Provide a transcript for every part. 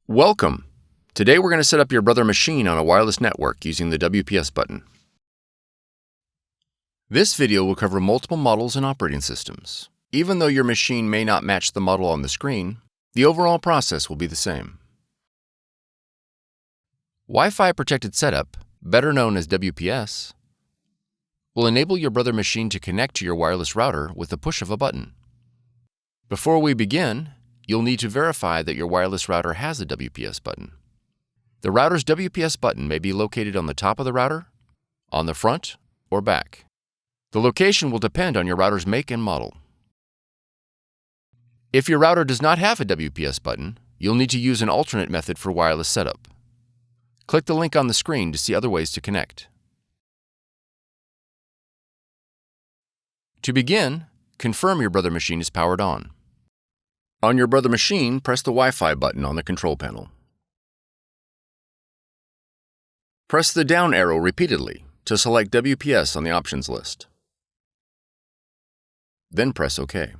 Welcome! Today we're going to set up your Brother machine on a wireless network using the WPS button. This video will cover multiple models and operating systems. Even though your machine may not match the model on the screen, the overall process will be the same. Wi-Fi protected setup, better known as WPS, will enable your Brother machine to connect to your wireless router with the push of a button. Before we begin, you'll need to verify that your wireless router has a WPS button. The router's WPS button may be located on the top of the router, on the front, or back. The location will depend on your router's make and model. If your router does not have a WPS button, you'll need to use an alternate method for wireless setup. Click the link on the screen to see other ways to connect. To begin, confirm your Brother machine is powered on. On your Brother machine, press the Wi-Fi button on the control panel. Press the down arrow repeatedly to select WPS on the options list. Then press OK.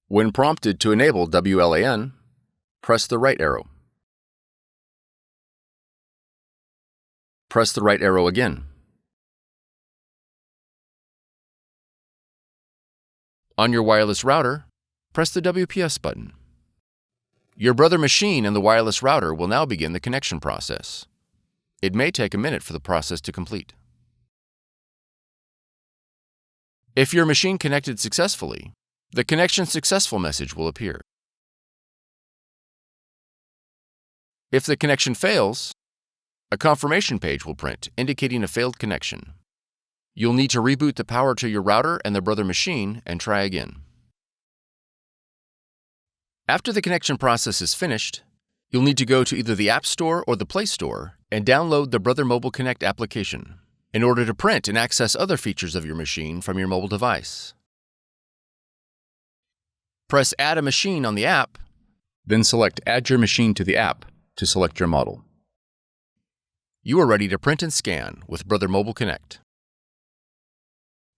When prompted to enable WLAN, press the right arrow. Press the right arrow again. On your wireless router, press the WPS button. Your Brother machine and the wireless router will now begin the connection process. It may take a minute for the process to complete. If your machine connected successfully, the connection successful message will appear. If the connection fails, a confirmation page will print indicating a failed connection. You'll need to reboot the power to your router and the Brother machine and try again. After the connection process is finished, you'll need to go to either the App Store or the Play Store and download the Brother Mobile Connect application in order to print and access other features of your machine from your mobile device. Press Add a Machine on the app, then select Add your machine to the app to select your model. You are ready to print and scan with Brother Mobile Connect.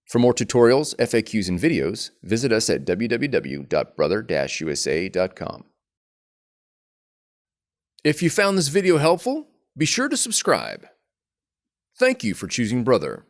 For more tutorials, FAQs, and videos, visit us at www.brother-usa.com. If you found this video helpful, be sure to subscribe. Thank you for choosing Brother.